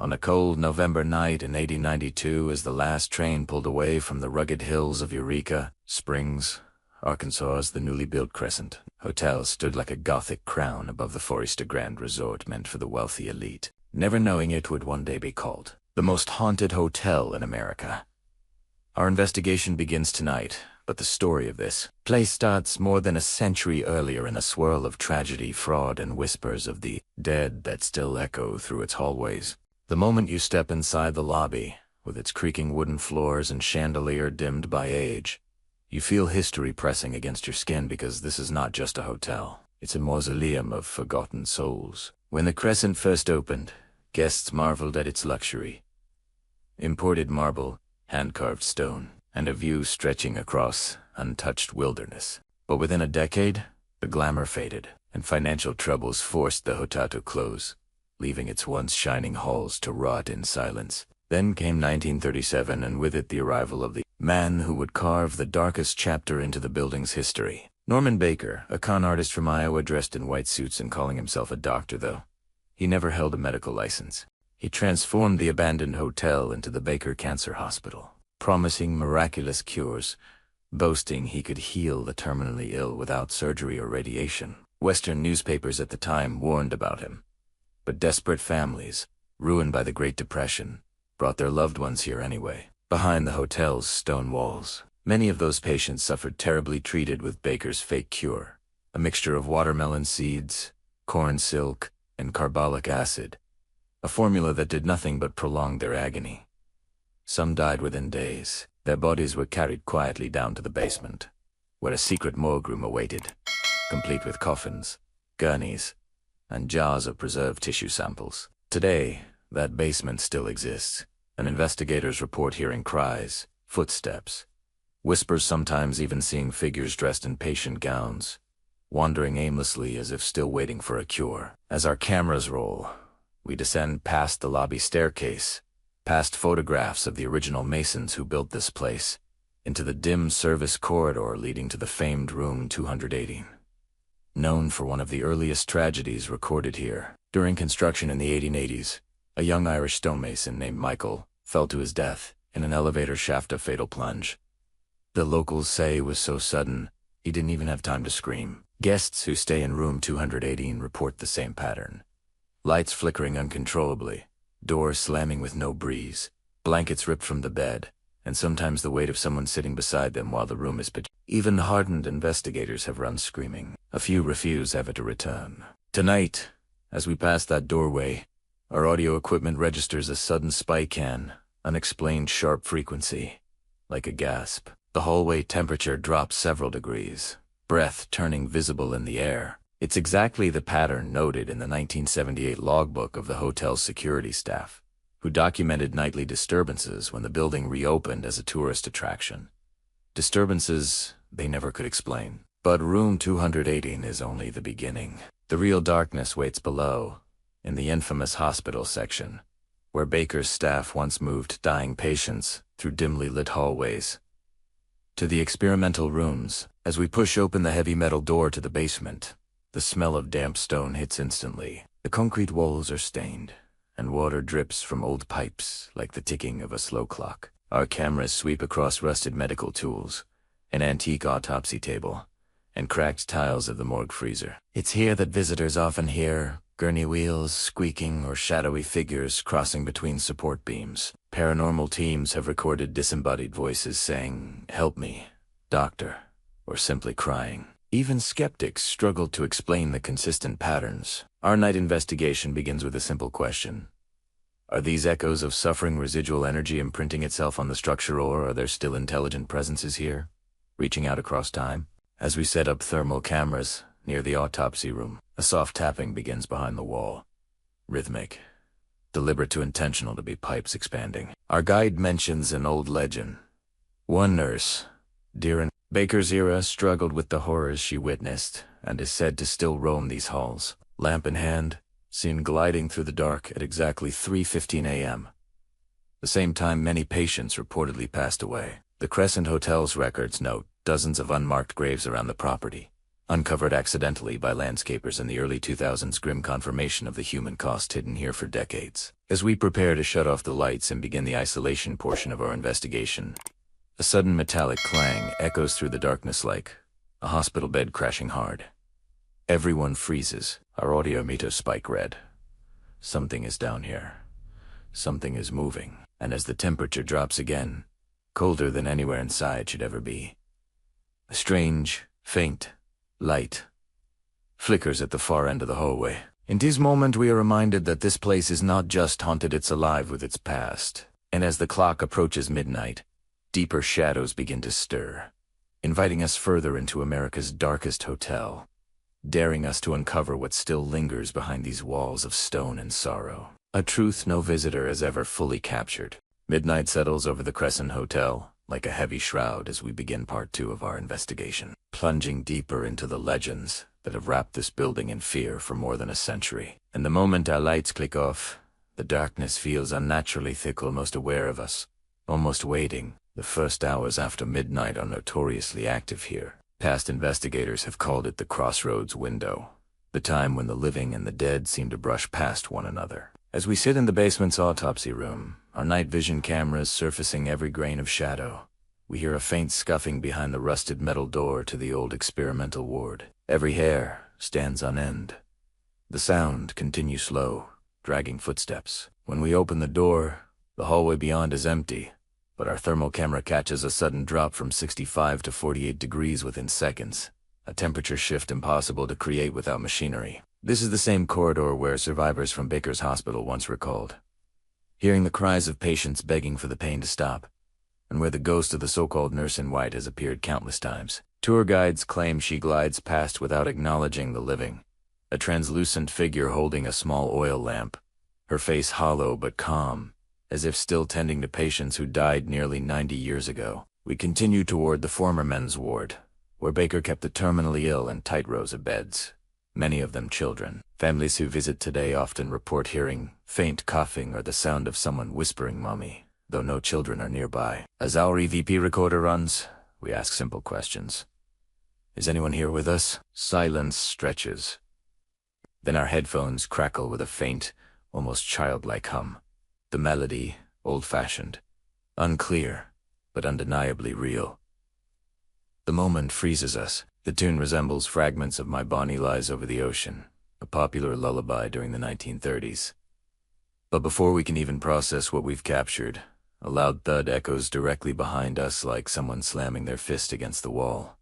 On a cold November night in 1892, as the last train pulled away from the rugged hills of Eureka Springs, Arkansas's the newly built Crescent Hotel stood like a Gothic crown above the Forester Grand Resort meant for the wealthy elite, never knowing it would one day be called the most haunted hotel in America. Our investigation begins tonight, but the story of this place starts more than a century earlier in a swirl of tragedy, fraud, and whispers of the dead that still echo through its hallways. The moment you step inside the lobby, with its creaking wooden floors and chandelier dimmed by age, you feel history pressing against your skin, because this is not just a hotel. It's a mausoleum of forgotten souls. When the Crescent first opened, guests marveled at its luxury. Imported marble, hand-carved stone, and a view stretching across untouched wilderness. But within a decade, the glamour faded, and financial troubles forced the hotel to close, leaving its once shining halls to rot in silence. Then came 1937, and with it the arrival of the man who would carve the darkest chapter into the building's history. Norman Baker, a con artist from Iowa dressed in white suits and calling himself a doctor, though he never held a medical license. He transformed the abandoned hotel into the Baker Cancer Hospital, promising miraculous cures, boasting he could heal the terminally ill without surgery or radiation. Western newspapers at the time warned about him, but desperate families, ruined by the Great Depression, brought their loved ones here anyway. Behind the hotel's stone walls, many of those patients suffered terribly, treated with Baker's fake cure, a mixture of watermelon seeds, corn silk, and carbolic acid, a formula that did nothing but prolong their agony. Some died within days. Their bodies were carried quietly down to the basement, where a secret morgue room awaited, complete with coffins, gurneys, and jars of preserved tissue samples. Today, that basement still exists, and investigators report hearing cries, footsteps, whispers, sometimes even seeing figures dressed in patient gowns, wandering aimlessly as if still waiting for a cure. As our cameras roll, we descend past the lobby staircase, past photographs of the original masons who built this place, into the dim service corridor leading to the famed room 218. Known for one of the earliest tragedies recorded here. During construction in the 1880s, a young Irish stonemason named Michael fell to his death in an elevator shaft, a fatal plunge. The locals say it was so sudden, he didn't even have time to scream. Guests who stay in room 218 report the same pattern. Lights flickering uncontrollably, doors slamming with no breeze, blankets ripped from the bed, and sometimes the weight of someone sitting beside them while the room is pitch. Even hardened investigators have run screaming. A few refuse ever to return. Tonight, as we pass that doorway, our audio equipment registers a sudden spike in unexplained sharp frequency, like a gasp. The hallway temperature drops several degrees, breath turning visible in the air. It's exactly the pattern noted in the 1978 logbook of the hotel's security staff, who documented nightly disturbances when the building reopened as a tourist attraction. Disturbances they never could explain. But room 218 is only the beginning. The real darkness waits below, in the infamous hospital section, where Baker's staff once moved dying patients through dimly lit hallways. To the experimental rooms, as we push open the heavy metal door to the basement, the smell of damp stone hits instantly. The concrete walls are stained, and water drips from old pipes like the ticking of a slow clock. Our cameras sweep across rusted medical tools, an antique autopsy table, and cracked tiles of the morgue freezer. It's here that visitors often hear gurney wheels squeaking or shadowy figures crossing between support beams. Paranormal teams have recorded disembodied voices saying, "Help me, doctor," or simply crying. Even skeptics struggle to explain the consistent patterns. Our night investigation begins with a simple question. Are these echoes of suffering residual energy imprinting itself on the structure, or are there still intelligent presences here, reaching out across time? As we set up thermal cameras near the autopsy room, a soft tapping begins behind the wall. Rhythmic, deliberate, too intentional to be pipes expanding. Our guide mentions an old legend. One nurse, during Baker's era, struggled with the horrors she witnessed and is said to still roam these halls, lamp in hand, seen gliding through the dark at exactly 3:15 a.m. The same time many patients reportedly passed away. The Crescent Hotel's records note dozens of unmarked graves around the property, uncovered accidentally by landscapers in the early 2000s, grim confirmation of the human cost hidden here for decades. As we prepare to shut off the lights and begin the isolation portion of our investigation, a sudden metallic clang echoes through the darkness like a hospital bed crashing hard. Everyone freezes. Our audio meters spike red. Something is down here. Something is moving. And as the temperature drops again, colder than anywhere inside should ever be, a strange, faint light flickers at the far end of the hallway. In this moment we are reminded that this place is not just haunted, it's alive with its past. And as the clock approaches midnight, deeper shadows begin to stir, inviting us further into America's darkest hotel, daring us to uncover what still lingers behind these walls of stone and sorrow. A truth no visitor has ever fully captured. Midnight settles over the Crescent Hotel like a heavy shroud as we begin part 2 of our investigation, plunging deeper into the legends that have wrapped this building in fear for more than a century. And the moment our lights click off, the darkness feels unnaturally thick, almost aware of us, almost waiting. The first hours after midnight are notoriously active here. Past investigators have called it the crossroads window, the time when the living and the dead seem to brush past one another. As we sit in the basement's autopsy room, our night vision cameras surfacing every grain of shadow, we hear a faint scuffing behind the rusted metal door to the old experimental ward. Every hair stands on end. The sound continues slow, dragging footsteps. When we open the door, the hallway beyond is empty, but our thermal camera catches a sudden drop from 65 to 48 degrees within seconds, a temperature shift impossible to create without machinery. This is the same corridor where survivors from Baker's Hospital once recalled, hearing the cries of patients begging for the pain to stop, and where the ghost of the so-called nurse in white has appeared countless times. Tour guides claim she glides past without acknowledging the living, a translucent figure holding a small oil lamp, her face hollow but calm, as if still tending to patients who died nearly 90 years ago. We continue toward the former men's ward, where Baker kept the terminally ill in tight rows of beds, many of them children. Families who visit today often report hearing faint coughing or the sound of someone whispering "Mommy," though no children are nearby. As our EVP recorder runs, we ask simple questions. Is anyone here with us? Silence stretches. Then our headphones crackle with a faint, almost childlike hum. The melody, old-fashioned, unclear, but undeniably real. The moment freezes us. The tune resembles fragments of My Bonnie Lies Over the Ocean, a popular lullaby during the 1930s. But before we can even process what we've captured, a loud thud echoes directly behind us like someone slamming their fist against the wall.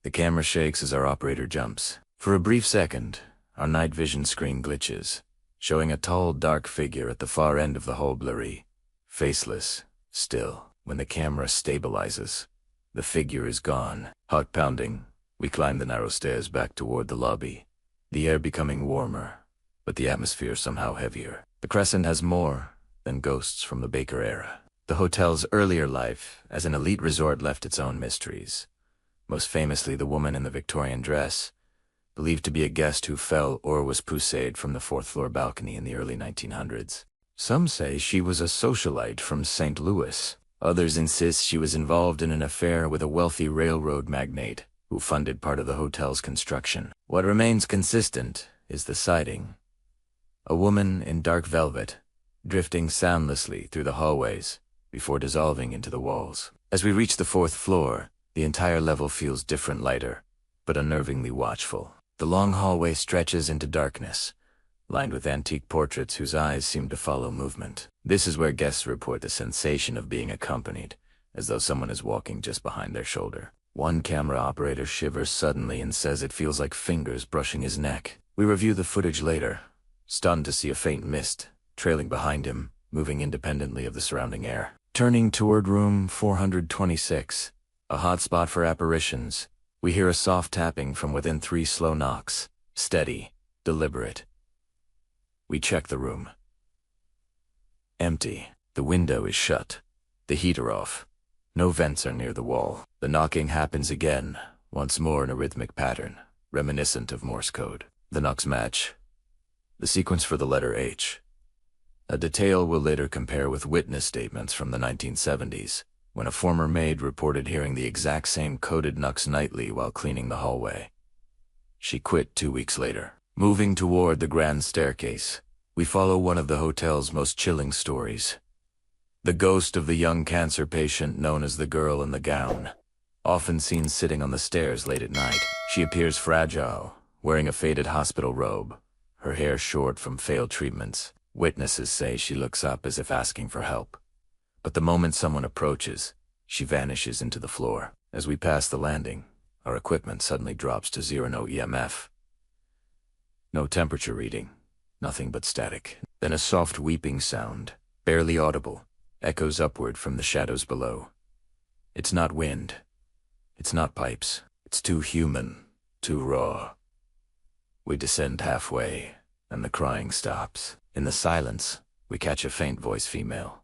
The camera shakes as our operator jumps. For a brief second, our night vision screen glitches, showing a tall, dark figure at the far end of the hall, blurry, faceless, still. When the camera stabilizes, the figure is gone. Heart pounding, we climb the narrow stairs back toward the lobby, the air becoming warmer, but the atmosphere somehow heavier. The Crescent has more than ghosts from the Baker era. The hotel's earlier life as an elite resort left its own mysteries, most famously the woman in the Victorian dress, believed to be a guest who fell or was pousseyed from the 4th-floor balcony in the early 1900s. Some say she was a socialite from St. Louis. Others insist she was involved in an affair with a wealthy railroad magnate who funded part of the hotel's construction. What remains consistent is the sighting. A woman in dark velvet, drifting soundlessly through the hallways before dissolving into the walls. As we reach the 4th floor, the entire level feels different, lighter, but unnervingly watchful. The long hallway stretches into darkness, lined with antique portraits whose eyes seem to follow movement. This is where guests report the sensation of being accompanied, as though someone is walking just behind their shoulder. One camera operator shivers suddenly and says it feels like fingers brushing his neck. We review the footage later, stunned to see a faint mist trailing behind him, moving independently of the surrounding air. Turning toward room 426, a hotspot for apparitions, we hear a soft tapping from within 3 slow knocks, steady, deliberate. We check the room. Empty. The window is shut. The heater off. No vents are near the wall. The knocking happens again, once more in a rhythmic pattern, reminiscent of Morse code. The knocks match the sequence for the letter H, a detail we'll later compare with witness statements from the 1970s, when a former maid reported hearing the exact same coded knocks nightly while cleaning the hallway. She quit 2 weeks later. Moving toward the grand staircase, we follow one of the hotel's most chilling stories. The ghost of the young cancer patient known as the girl in the gown. Often seen sitting on the stairs late at night, she appears fragile, wearing a faded hospital robe, her hair short from failed treatments. Witnesses say she looks up as if asking for help. But the moment someone approaches, she vanishes into the floor. As we pass the landing, our equipment suddenly drops to zero. No EMF. No temperature reading. Nothing but static. Then a soft weeping sound, barely audible, echoes upward from the shadows below. It's not wind. It's not pipes. It's too human, too raw. We descend halfway, and the crying stops. In the silence, we catch a faint voice female.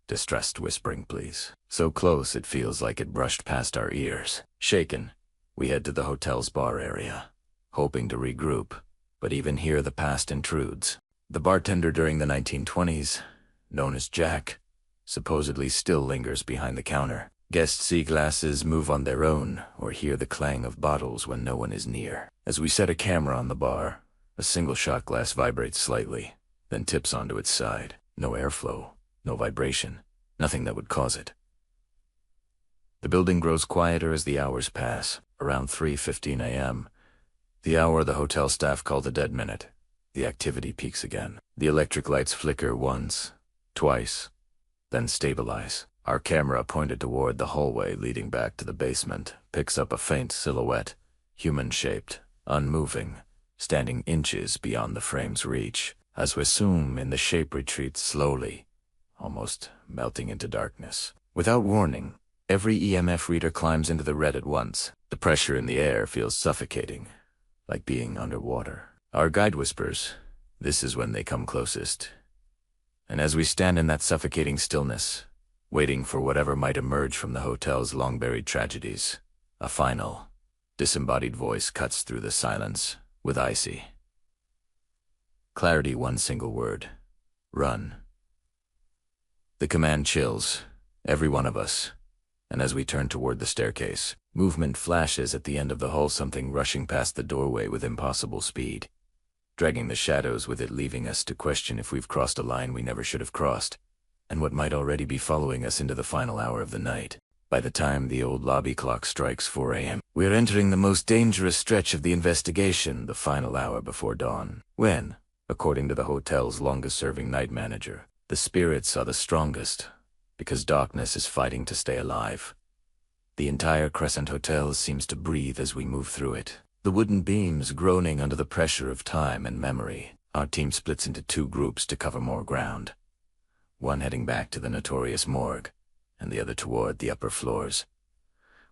Distressed whispering, please. So close it feels like it brushed past our ears. Shaken, we head to the hotel's bar area, hoping to regroup, but even here the past intrudes. The bartender during the 1920s, known as Jack, supposedly still lingers behind the counter. Guests see glasses move on their own or hear the clang of bottles when no one is near. As we set a camera on the bar, a single shot glass vibrates slightly, then tips onto its side. No airflow, no vibration, nothing that would cause it. The building grows quieter as the hours pass. Around 3:15 a.m., the hour the hotel staff call the dead minute, the activity peaks again. The electric lights flicker once, twice, then stabilize. Our camera, pointed toward the hallway leading back to the basement, picks up a faint silhouette, human-shaped, unmoving, standing inches beyond the frame's reach. As we zoom in, the shape retreats slowly, almost melting into darkness. Without warning, every EMF reader climbs into the red at once. The pressure in the air feels suffocating, like being underwater. Our guide whispers, "This is when they come closest." And as we stand in that suffocating stillness, waiting for whatever might emerge from the hotel's long-buried tragedies, a final, disembodied voice cuts through the silence with icy clarity. One single word: run. The command chills every one of us, and as we turn toward the staircase, movement flashes at the end of the hall, something rushing past the doorway with impossible speed, dragging the shadows with it, leaving us to question if we've crossed a line we never should have crossed, and what might already be following us into the final hour of the night. By the time the old lobby clock strikes 4 a.m., we're entering the most dangerous stretch of the investigation, the final hour before dawn, when, according to the hotel's longest-serving night manager, the spirits are the strongest, because darkness is fighting to stay alive. The entire Crescent Hotel seems to breathe as we move through it, the wooden beams groaning under the pressure of time and memory. Our team splits into 2 groups to cover more ground, one heading back to the notorious morgue, and the other toward the upper floors,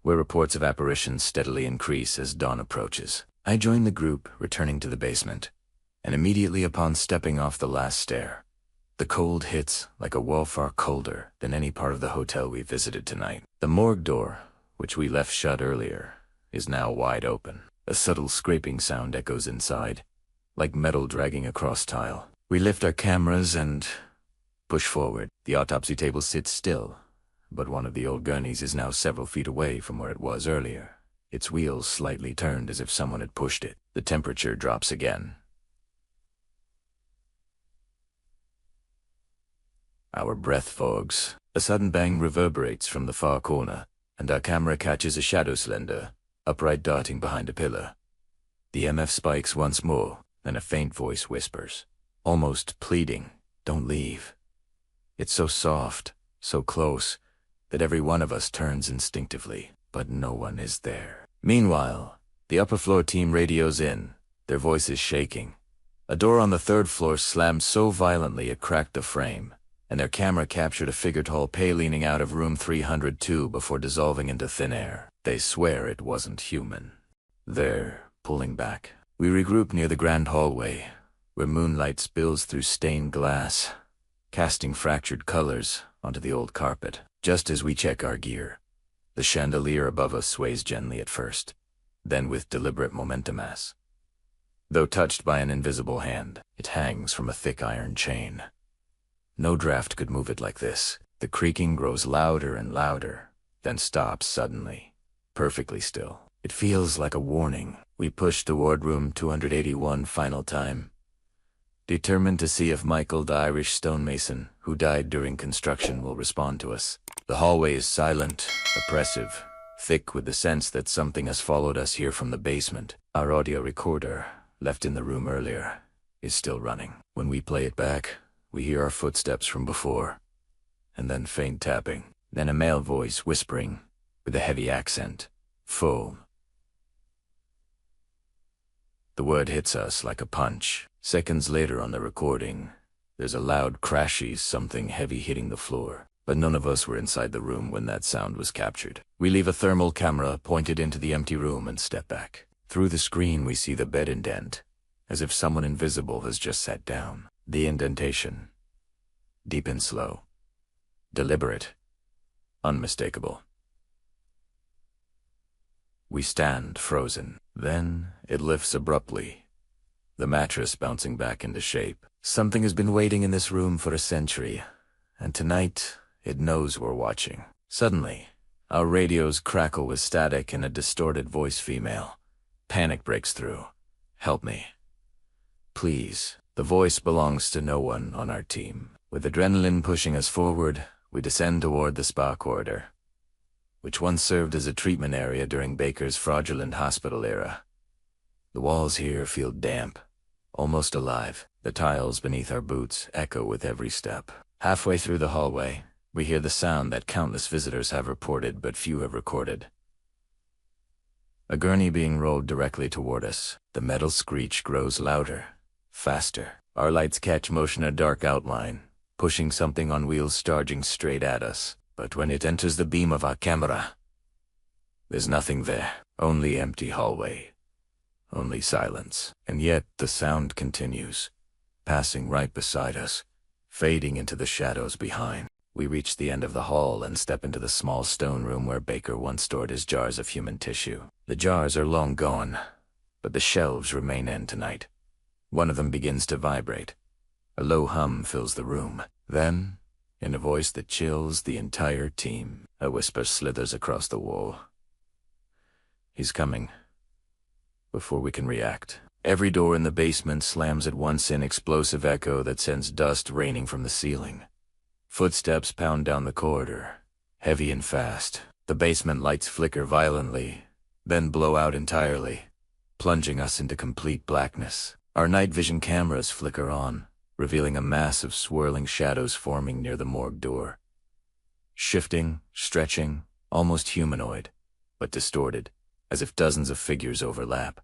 where reports of apparitions steadily increase as dawn approaches. I join the group, returning to the basement, and immediately upon stepping off the last stair, the cold hits like a wall far colder than any part of the hotel we visited tonight. The morgue door, which we left shut earlier, is now wide open. A subtle scraping sound echoes inside, like metal dragging across tile. We lift our cameras and push forward. The autopsy table sits still, but one of the old gurneys is now several feet away from where it was earlier, its wheels slightly turned as if someone had pushed it. The temperature drops again. Our breath fogs. A sudden bang reverberates from the far corner, and our camera catches a shadow slender, upright darting behind a pillar. The MF spikes once more, then a faint voice whispers, almost pleading, "Don't leave." It's so soft, so close, that every one of us turns instinctively, but no one is there. Meanwhile, the upper floor team radios in, their voices shaking. A door on the 3rd floor slammed so violently it cracked the frame, and their camera captured a figure tall pale leaning out of room 302 before dissolving into thin air. They swear it wasn't human. They're pulling back. We regroup near the grand hallway, where moonlight spills through stained glass, casting fractured colors onto the old carpet. Just as we check our gear, the chandelier above us sways gently at first, then with deliberate momentum as, though touched by an invisible hand, it hangs from a thick iron chain. No draft could move it like this. The creaking grows louder and louder, then stops suddenly, perfectly still. It feels like a warning. We push toward room 281 final time, determined to see if Michael, the Irish stonemason who died during construction, will respond to us. The hallway is silent, oppressive, thick with the sense that something has followed us here from the basement. Our audio recorder, left in the room earlier, is still running. When we play it back, we hear our footsteps from before, and then faint tapping, then a male voice whispering with a heavy accent, "Foam." The word hits us like a punch. Seconds later on the recording, there's a loud crashy something heavy hitting the floor, but none of us were inside the room when that sound was captured. We leave a thermal camera pointed into the empty room and step back. Through the screen we see the bed indent, as if someone invisible has just sat down. The indentation, deep and slow, deliberate, unmistakable. We stand frozen. Then it lifts abruptly, the mattress bouncing back into shape. Something has been waiting in this room for a century, and tonight it knows we're watching. Suddenly, our radios crackle with static and a distorted voice female. Panic breaks through. "Help me. Please." The voice belongs to no one on our team. With adrenaline pushing us forward, we descend toward the spa corridor, which once served as a treatment area during Baker's fraudulent hospital era. The walls here feel damp, almost alive. The tiles beneath our boots echo with every step. Halfway through the hallway, we hear the sound that countless visitors have reported but few have recorded. A gurney being rolled directly toward us. The metal screech grows louder, faster. Our lights catch motion, a dark outline, pushing something on wheels charging straight at us. But when it enters the beam of our camera, there's nothing there. Only empty hallway. Only silence. And yet the sound continues, passing right beside us, fading into the shadows behind. We reach the end of the hall and step into the small stone room where Baker once stored his jars of human tissue. The jars are long gone, but the shelves remain in tonight. One of them begins to vibrate. A low hum fills the room. Then, in a voice that chills the entire team, a whisper slithers across the wall. "He's coming." Before we can react, every door in the basement slams at once in explosive echo that sends dust raining from the ceiling. Footsteps pound down the corridor, heavy and fast. The basement lights flicker violently, then blow out entirely, plunging us into complete blackness. Our night vision cameras flicker on, revealing a mass of swirling shadows forming near the morgue door. Shifting, stretching, almost humanoid, but distorted, as if dozens of figures overlap.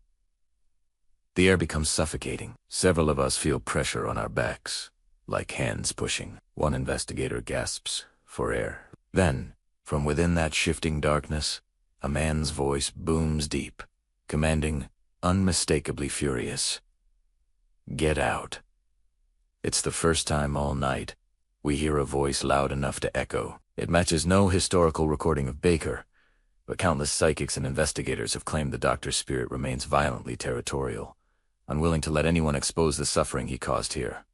The air becomes suffocating. Several of us feel pressure on our backs, like hands pushing. One investigator gasps for air. Then, from within that shifting darkness, a man's voice booms deep, commanding, unmistakably furious. "Get out." It's the first time all night we hear a voice loud enough to echo. It matches no historical recording of Baker, but countless psychics and investigators have claimed the doctor's spirit remains violently territorial, unwilling to let anyone expose the suffering he caused here.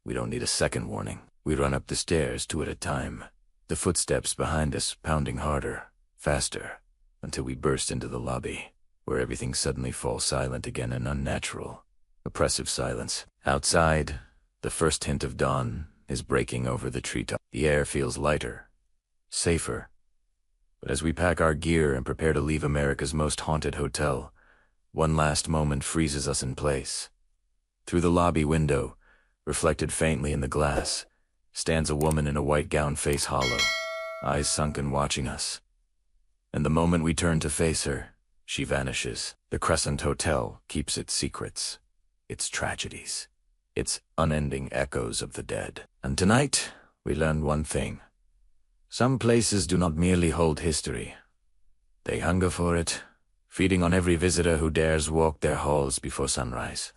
We don't need a second warning. We run up the stairs, two at a time, the footsteps behind us pounding harder, faster, until we burst into the lobby, where everything suddenly falls silent again, an unnatural, oppressive silence. Outside, the first hint of dawn is breaking over the treetop. The air feels lighter, safer. But as we pack our gear and prepare to leave America's most haunted hotel, one last moment freezes us in place. Through the lobby window, reflected faintly in the glass, stands a woman in a white gown, face hollow, eyes sunken, watching us. And the moment we turn to face her, she vanishes. The Crescent Hotel keeps its secrets, its tragedies, its unending echoes of the dead. And tonight, we learned one thing. Some places do not merely hold history. They hunger for it, feeding on every visitor who dares walk their halls before sunrise.